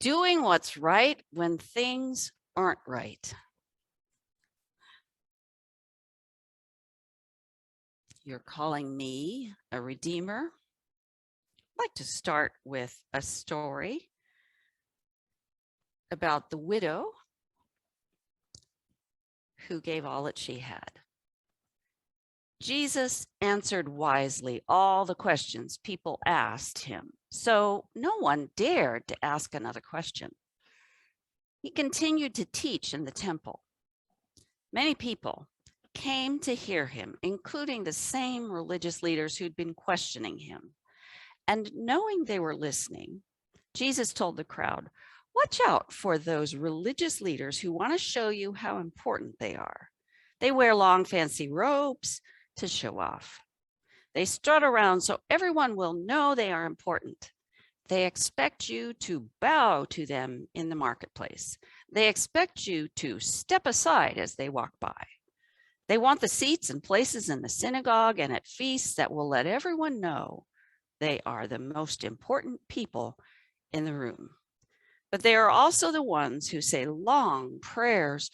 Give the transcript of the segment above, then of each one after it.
Doing what's right when things aren't right. You're calling me a redeemer. I'd like to start with a story about the widow who gave all that she had. Jesus answered wisely all the questions people asked him, so no one dared to ask another question. He continued to teach in the temple. Many people came to hear him, including the same religious leaders who'd been questioning him. And knowing they were listening, Jesus told the crowd, "Watch out for those religious leaders who want to show you how important they are. They wear long, fancy robes to show off. They strut around so everyone will know they are important. They expect you to bow to them in the marketplace. They expect you to step aside as they walk by. They want the seats and places in the synagogue and at feasts that will let everyone know they are the most important people in the room. But they are also the ones who say long prayers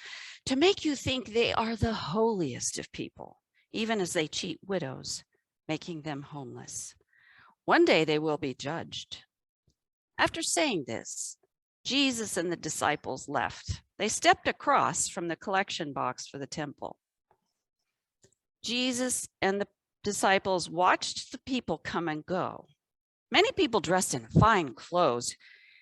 to make you think they are the holiest of people, even as they cheat widows, making them homeless. One day they will be judged." After saying this, Jesus and the disciples left. They stepped across from the collection box for the temple. Jesus and the disciples watched the people come and go. Many people dressed in fine clothes,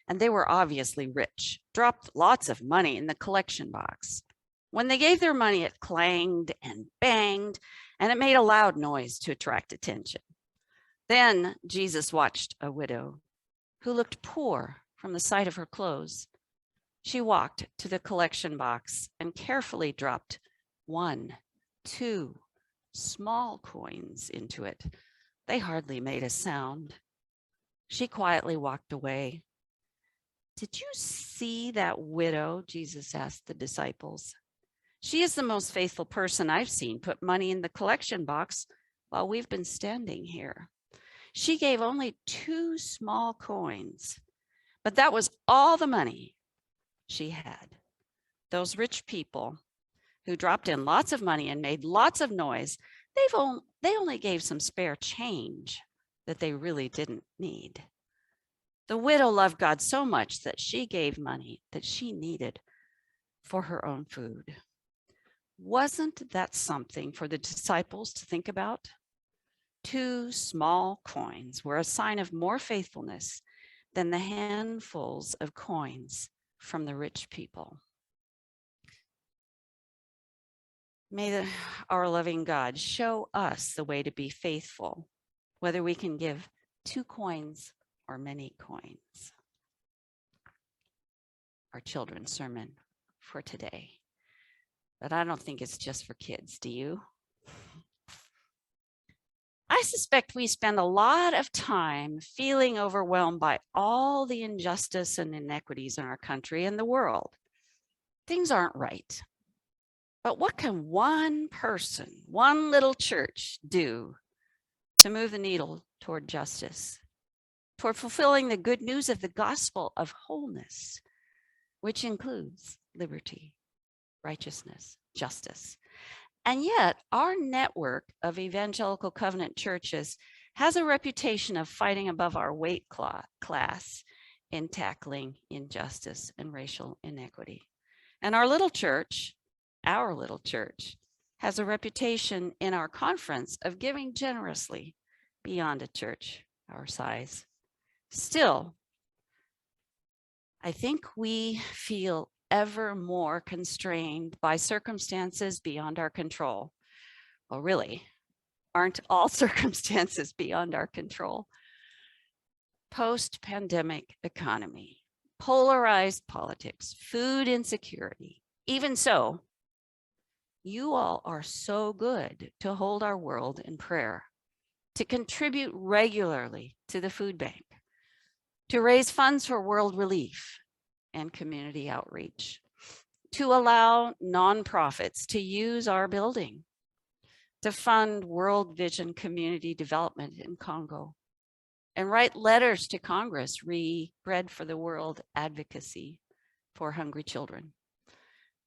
and they were obviously rich, dropped lots of money in the collection box. When they gave their money, it clanged and banged, and it made a loud noise to attract attention. Then Jesus watched a widow who looked poor from the sight of her clothes. She walked to the collection box and carefully dropped 1, 2 small coins into it. They hardly made a sound. She quietly walked away. "Did you see that widow?" Jesus asked the disciples. "She is the most faithful person I've seen put money in the collection box while we've been standing here. She gave only 2 small coins, but that was all the money she had." Those rich people who dropped in lots of money and made lots of noise, they only gave some spare change that they really didn't need. The widow loved God so much that she gave money that she needed for her own food. Wasn't that something for the disciples to think about? 2 small coins were a sign of more faithfulness than the handfuls of coins from the rich people. May our loving God show us the way to be faithful, whether we can give 2 coins or many coins. Our children's sermon for today. But I don't think it's just for kids, do you? I suspect we spend a lot of time feeling overwhelmed by all the injustice and inequities in our country and the world. Things aren't right. But what can one person, one little church do to move the needle toward justice, toward fulfilling the good news of the gospel of wholeness, which includes liberty, righteousness, justice? And yet, our network of evangelical covenant churches has a reputation of fighting above our weight class in tackling injustice and racial inequity. And our little church, has a reputation in our conference of giving generously beyond a church our size. Still, I think we feel ever more constrained by circumstances beyond our control. Well, really, aren't all circumstances beyond our control? Post-pandemic economy, polarized politics, food insecurity. Even so, you all are so good to hold our world in prayer, to contribute regularly to the food bank, to raise funds for world relief and community outreach, to allow nonprofits to use our building, to fund World Vision community development in Congo, and write letters to Congress, Bread for the World advocacy for hungry children.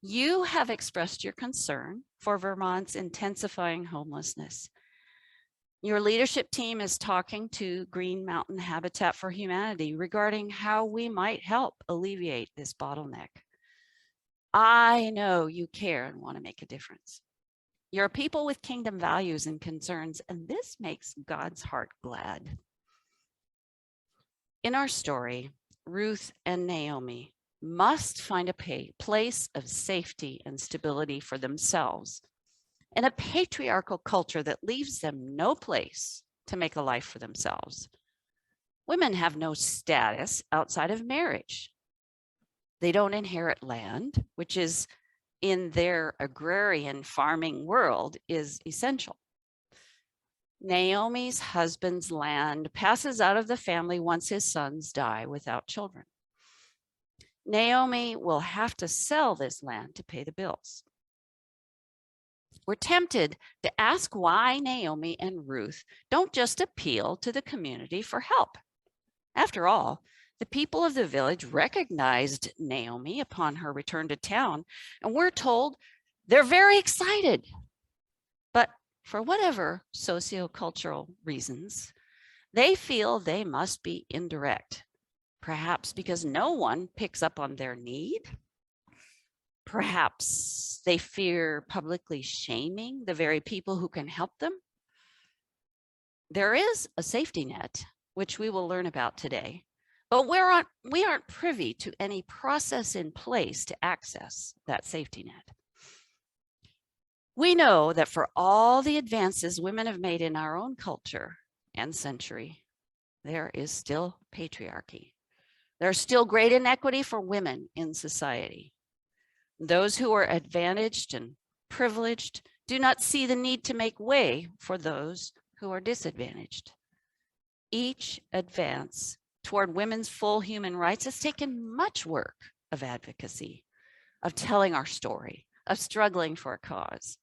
You have expressed your concern for Vermont's intensifying homelessness. Your leadership team is talking to Green Mountain Habitat for Humanity regarding how we might help alleviate this bottleneck. I know you care and want to make a difference. You're a people with kingdom values and concerns, and this makes God's heart glad. In our story, Ruth and Naomi must find a place of safety and stability for themselves in a patriarchal culture that leaves them no place to make a life for themselves. Women have no status outside of marriage. They don't inherit land, which is in their agrarian farming world is essential. Naomi's husband's land passes out of the family once his sons die without children. Naomi will have to sell this land to pay the bills. We're tempted to ask why Naomi and Ruth don't just appeal to the community for help. After all, the people of the village recognized Naomi upon her return to town, and we're told they're very excited. But for whatever sociocultural reasons, they feel they must be indirect, perhaps because no one picks up on their need. Perhaps they fear publicly shaming the very people who can help them. There is a safety net, which we will learn about today, but we aren't privy to any process in place to access that safety net. We know that for all the advances women have made in our own culture and century, there is still patriarchy. There's still great inequity for women in society. Those who are advantaged and privileged do not see the need to make way for those who are disadvantaged. Each advance toward women's full human rights has taken much work of advocacy, of telling our story, of struggling for a cause.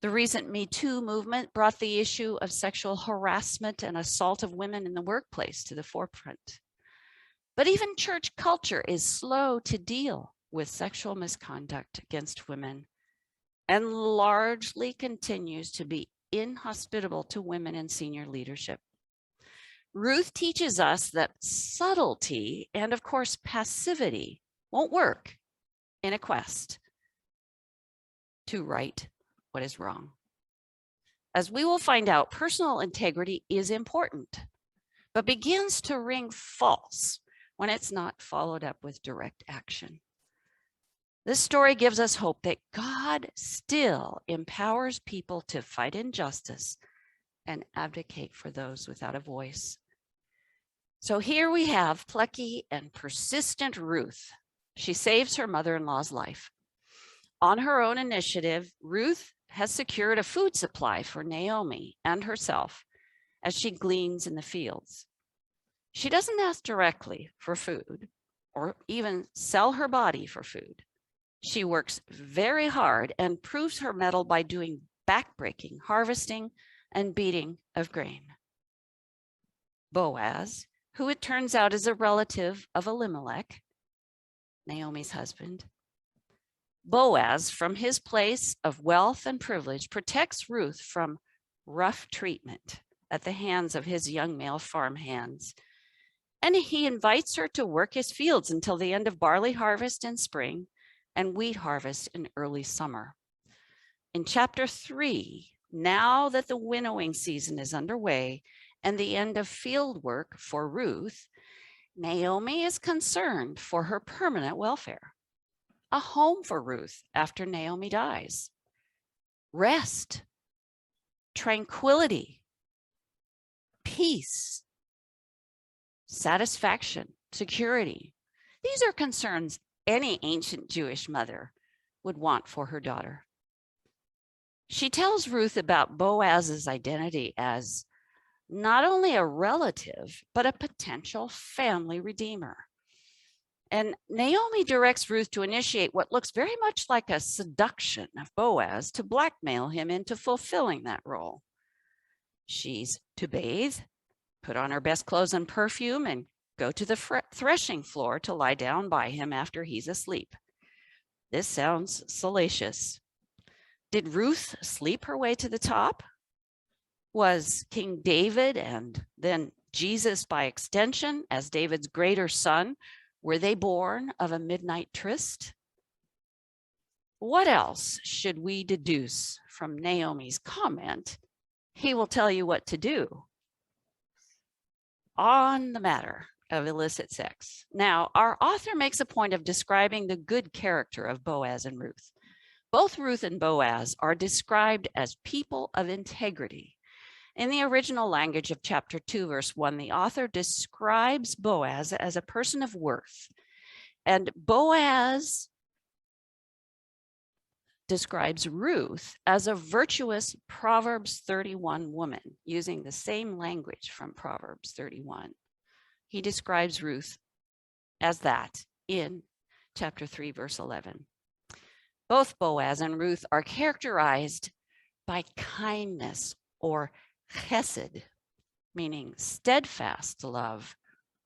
The recent Me Too movement brought the issue of sexual harassment and assault of women in the workplace to the forefront. But even church culture is slow to deal with sexual misconduct against women and largely continues to be inhospitable to women in senior leadership. Ruth teaches us that subtlety and, of course, passivity won't work in a quest to right what is wrong. As we will find out, personal integrity is important, but begins to ring false when it's not followed up with direct action. This story gives us hope that God still empowers people to fight injustice and advocate for those without a voice. So here we have plucky and persistent Ruth. She saves her mother-in-law's life. On her own initiative, Ruth has secured a food supply for Naomi and herself as she gleans in the fields. She doesn't ask directly for food or even sell her body for food. She works very hard and proves her mettle by doing backbreaking harvesting and beating of grain. Boaz, who it turns out is a relative of Elimelech, Naomi's husband. Boaz, from his place of wealth and privilege, protects Ruth from rough treatment at the hands of his young male farm hands. And he invites her to work his fields until the end of barley harvest in spring and wheat harvest in early summer. In chapter 3, now that the winnowing season is underway and the end of field work for Ruth, Naomi is concerned for her permanent welfare. A home for Ruth after Naomi dies. Rest, tranquility, peace, satisfaction, security. These are concerns any ancient Jewish mother would want for her daughter. She tells Ruth about Boaz's identity as not only a relative, but a potential family redeemer. And Naomi directs Ruth to initiate what looks very much like a seduction of Boaz to blackmail him into fulfilling that role. She's to bathe put on her best clothes and perfume, and go to the threshing floor to lie down by him after he's asleep. This sounds salacious. Did Ruth sleep her way to the top? Was King David and then Jesus by extension, as David's greater son, were they born of a midnight tryst? What else should we deduce from Naomi's comment? He will tell you what to do on the matter of illicit sex. Now, our author makes a point of describing the good character of Boaz and Ruth. Both Ruth and Boaz are described as people of integrity. In the original language of chapter 2, verse 1, the author describes Boaz as a person of worth, and Boaz describes Ruth as a virtuous Proverbs 31 woman, using the same language from Proverbs 31. He describes Ruth as that in chapter 3, verse 11. Both Boaz and Ruth are characterized by kindness or chesed, meaning steadfast love,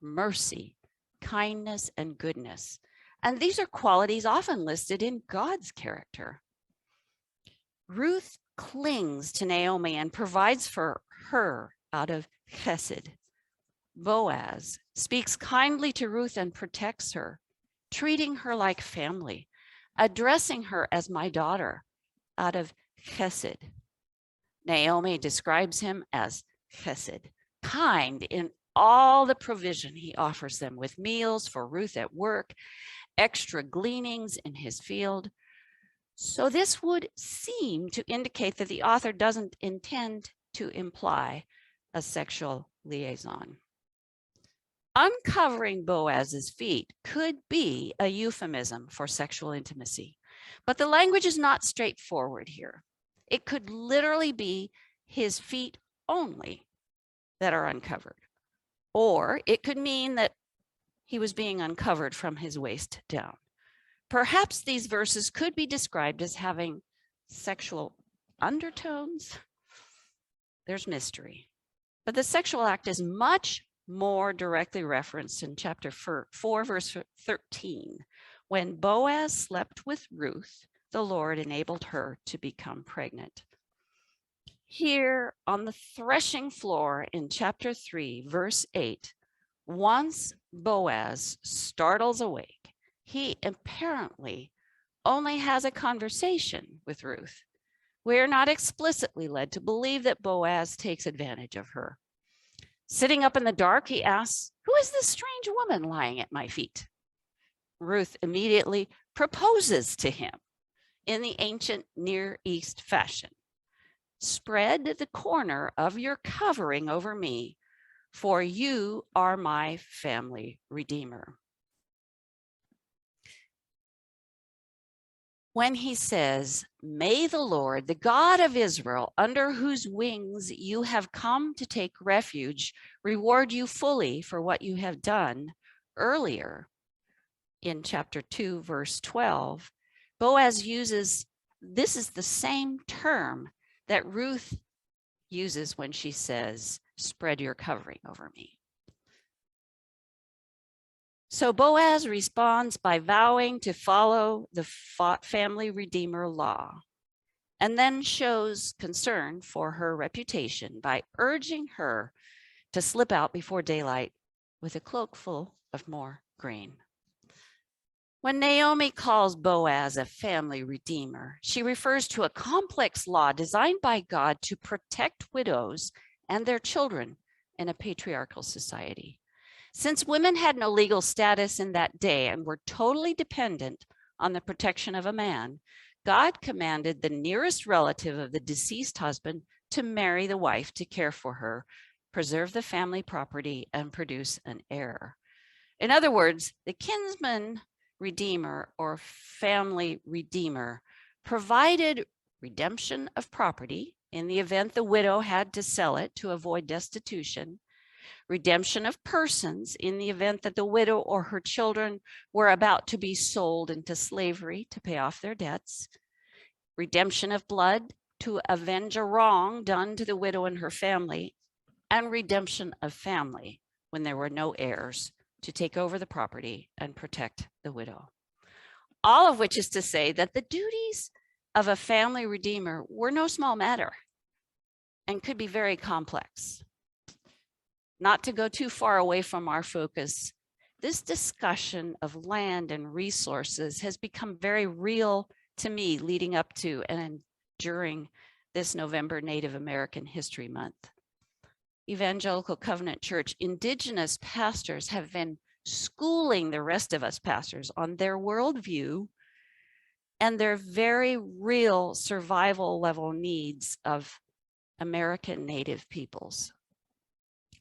mercy, kindness, and goodness. And these are qualities often listed in God's character. Ruth clings to Naomi and provides for her out of chesed. Boaz speaks kindly to Ruth and protects her, treating her like family, addressing her as my daughter out of chesed. Naomi describes him as chesed, kind in all the provision he offers them, with meals for Ruth at work, extra gleanings in his field. So this would seem to indicate that the author doesn't intend to imply a sexual liaison. Uncovering Boaz's feet could be a euphemism for sexual intimacy, but the language is not straightforward here. It could literally be his feet only that are uncovered, or it could mean that he was being uncovered from his waist down. Perhaps these verses could be described as having sexual undertones. There's mystery, but the sexual act is much more directly referenced in chapter 4, verse 13. When Boaz slept with Ruth, the Lord enabled her to become pregnant. Here on the threshing floor in chapter 3, verse 8, once Boaz startles awake, he apparently only has a conversation with Ruth. We are not explicitly led to believe that Boaz takes advantage of her. Sitting up in the dark, he asks, "Who is this strange woman lying at my feet?" Ruth immediately proposes to him in the ancient Near East fashion. "Spread the corner of your covering over me, for you are my family redeemer." When he says, "May the Lord, the God of Israel, under whose wings you have come to take refuge, reward you fully for what you have done," earlier in chapter 2, verse 12, Boaz uses, this is the same term that Ruth uses when she says, "Spread your covering over me." So Boaz responds by vowing to follow the family redeemer law, and then shows concern for her reputation by urging her to slip out before daylight with a cloak full of more grain. When Naomi calls Boaz a family redeemer, she refers to a complex law designed by God to protect widows and their children in a patriarchal society. Since women had no legal status in that day and were totally dependent on the protection of a man, God commanded the nearest relative of the deceased husband to marry the wife to care for her, preserve the family property, and produce an heir. In other words, the kinsman redeemer or family redeemer provided redemption of property in the event the widow had to sell it to avoid destitution, redemption of persons in the event that the widow or her children were about to be sold into slavery to pay off their debts, redemption of blood to avenge a wrong done to the widow and her family, and redemption of family when there were no heirs to take over the property and protect the widow. All of which is to say that the duties of a family redeemer were no small matter and could be very complex. Not to go too far away from our focus, this discussion of land and resources has become very real to me leading up to and during this November Native American History Month. Evangelical Covenant Church Indigenous pastors have been schooling the rest of us pastors on their worldview and their very real survival level needs of American Native peoples.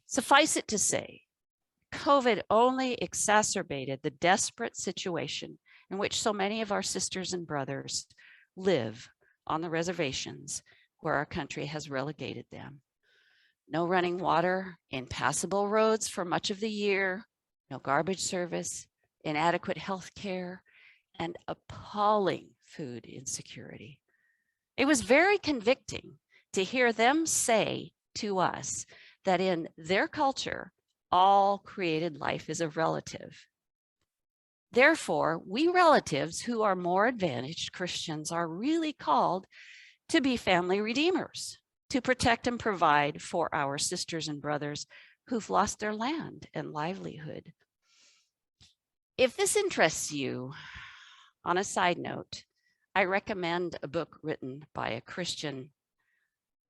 Suffice it to say, COVID only exacerbated the desperate situation in which so many of our sisters and brothers live on the reservations where our country has relegated them. No running water, impassable roads for much of the year, no garbage service, inadequate health care, and appalling food insecurity. It was very convicting to hear them say to us that in their culture, all created life is a relative. Therefore, we relatives who are more advantaged Christians are really called to be family redeemers, to protect and provide for our sisters and brothers who've lost their land and livelihood. If this interests you, on a side note, I recommend a book written by a Christian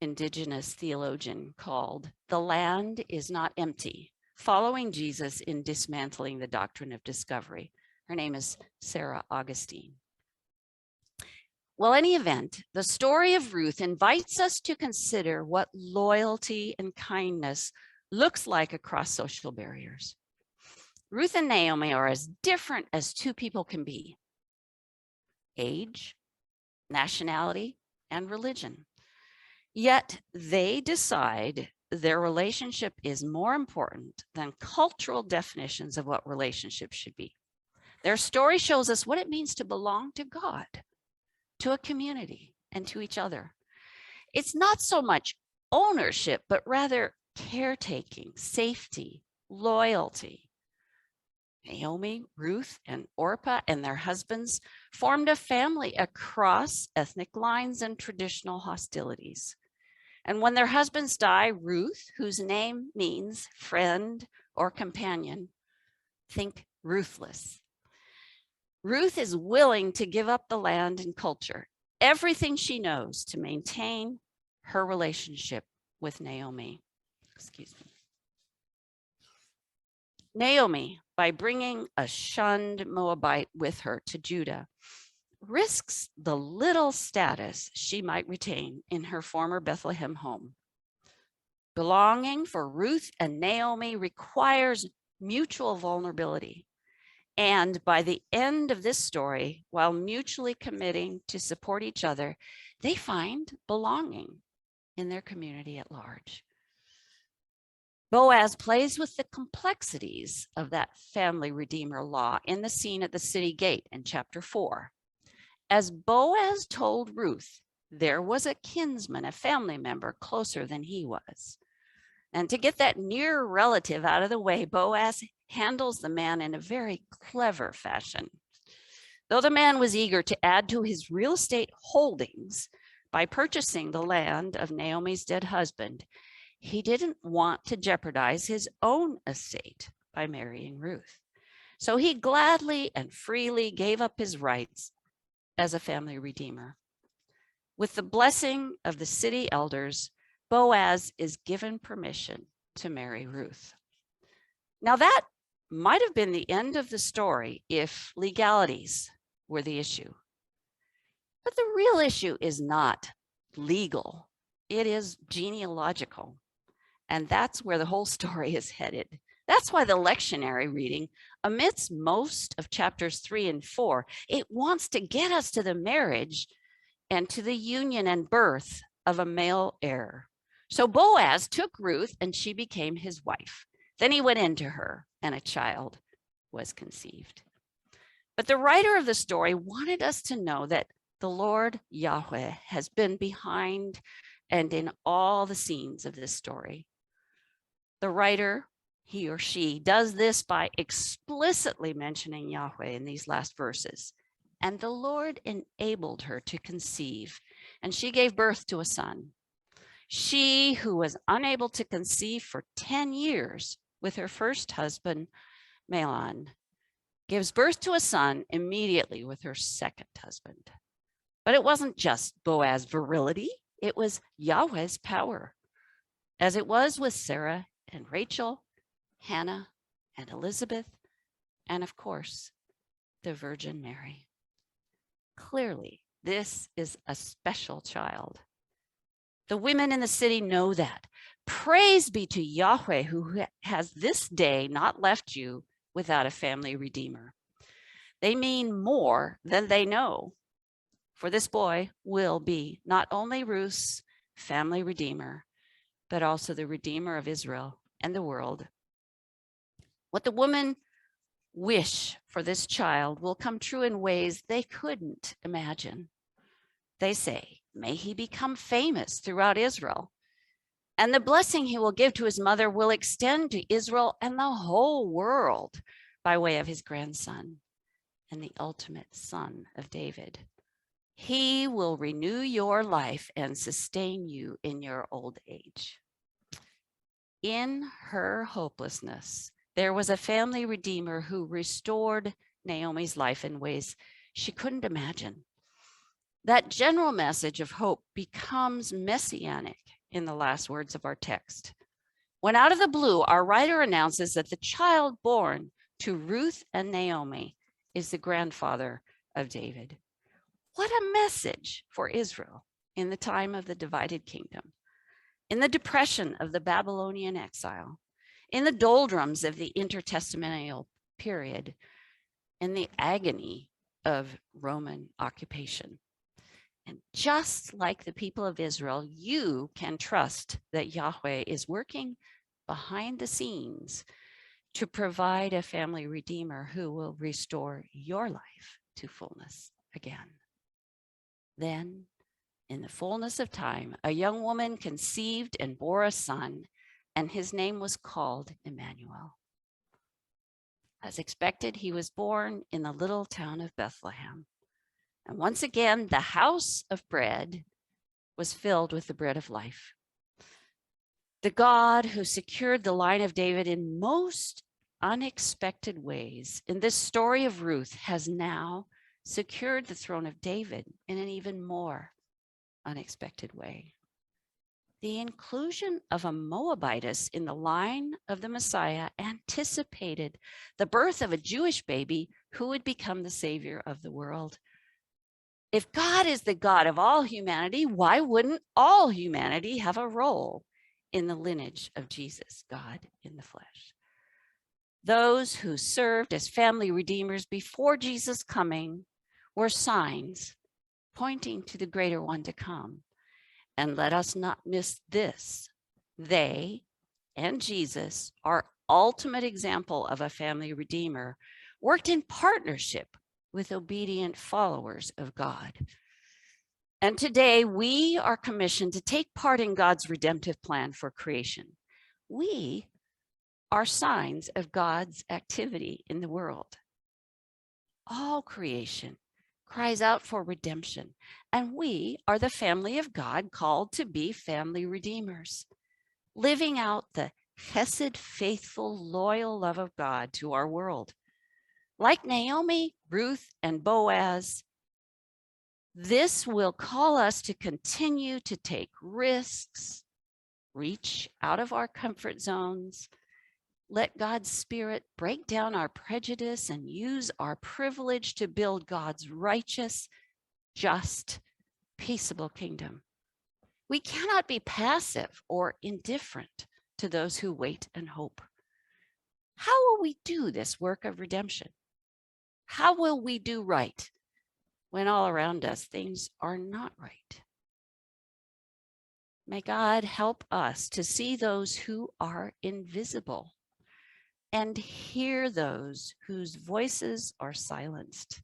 Indigenous theologian called The Land is Not Empty, Following Jesus in Dismantling the Doctrine of Discovery. Her name is Sarah Augustine. Well, in any event, the story of Ruth invites us to consider what loyalty and kindness looks like across social barriers. Ruth and Naomi are as different as two people can be: age, nationality, and religion. Yet they decide their relationship is more important than cultural definitions of what relationships should be. Their story shows us what it means to belong to God, to a community, and to each other. It's not so much ownership, but rather caretaking, safety, loyalty. Naomi, Ruth, and Orpah and their husbands formed a family across ethnic lines and traditional hostilities. And when their husbands die, Ruth, whose name means friend or companion, think ruthless. Ruth is willing to give up the land and culture, everything she knows, to maintain her relationship with Naomi. Excuse me. Naomi, by bringing a shunned Moabite with her to Judah, risks the little status she might retain in her former Bethlehem home. Belonging for Ruth and Naomi requires mutual vulnerability. And by the end of this story, while mutually committing to support each other, they find belonging in their community at large. Boaz plays with the complexities of that family redeemer law in the scene at the city gate in chapter 4. As Boaz told Ruth, there was a kinsman, a family member closer than he was. And to get that near relative out of the way, Boaz handles the man in a very clever fashion. Though the man was eager to add to his real estate holdings by purchasing the land of Naomi's dead husband, he didn't want to jeopardize his own estate by marrying Ruth. So he gladly and freely gave up his rights as a family redeemer. With the blessing of the city elders, Boaz is given permission to marry Ruth. Now that might have been the end of the story if legalities were the issue. But the real issue is not legal, it is genealogical. And that's where the whole story is headed. That's why the lectionary reading, amidst most of chapters 3 and 4, it wants to get us to the marriage and to the union and birth of a male heir. So Boaz took Ruth and she became his wife. Then he went into her and a child was conceived. But the writer of the story wanted us to know that the Lord Yahweh has been behind and in all the scenes of this story. The writer, he or she, does this by explicitly mentioning Yahweh in these last verses. And the Lord enabled her to conceive, and she gave birth to a son. She, who was unable to conceive for 10 years with her first husband, Mahlon, gives birth to a son immediately with her second husband. But it wasn't just Boaz's virility, it was Yahweh's power, as it was with Sarah and Rachel, Hannah and Elizabeth, and of course, the Virgin Mary. Clearly, this is a special child. The women in the city know that. Praise be to Yahweh, who has this day not left you without a family redeemer. They mean more than they know, for this boy will be not only Ruth's family redeemer, but also the redeemer of Israel and the world. What the women wish for this child will come true in ways they couldn't imagine. They say, may he become famous throughout Israel, and the blessing he will give to his mother will extend to Israel and the whole world by way of his grandson and the ultimate son of David. He will renew your life and sustain you in your old age. In her hopelessness, there was a family redeemer who restored Naomi's life in ways she couldn't imagine. That general message of hope becomes messianic in the last words of our text. When out of the blue, our writer announces that the child born to Ruth and Naomi is the grandfather of David. What a message for Israel in the time of the divided kingdom, in the depression of the Babylonian exile, in the doldrums of the intertestamental period, in the agony of Roman occupation. And just like the people of Israel, you can trust that Yahweh is working behind the scenes to provide a family redeemer who will restore your life to fullness again. Then, in the fullness of time, a young woman conceived and bore a son, and his name was called Emmanuel. As expected, he was born in the little town of Bethlehem. And once again, the house of bread was filled with the bread of life. The God who secured the line of David in most unexpected ways in this story of Ruth has now secured the throne of David in an even more unexpected way. The inclusion of a Moabitess in the line of the Messiah anticipated the birth of a Jewish baby who would become the savior of the world. If God is the God of all humanity, why wouldn't all humanity have a role in the lineage of Jesus, God in the flesh? Those who served as family redeemers before Jesus' coming were signs pointing to the greater one to come. And let us not miss this. They and Jesus, our ultimate example of a family redeemer, worked in partnership with obedient followers of God. And today we are commissioned to take part in God's redemptive plan for creation. We are signs of God's activity in the world. All creation cries out for redemption, and we are the family of God called to be family redeemers, living out the chesed, faithful, loyal love of God to our world. Like Naomi, Ruth, and Boaz, this will call us to continue to take risks, reach out of our comfort zones, let God's Spirit break down our prejudice and use our privilege to build God's righteous, just, peaceable kingdom. We cannot be passive or indifferent to those who wait and hope. How will we do this work of redemption? How will we do right when all around us things are not right? May God help us to see those who are invisible and hear those whose voices are silenced.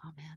Amen.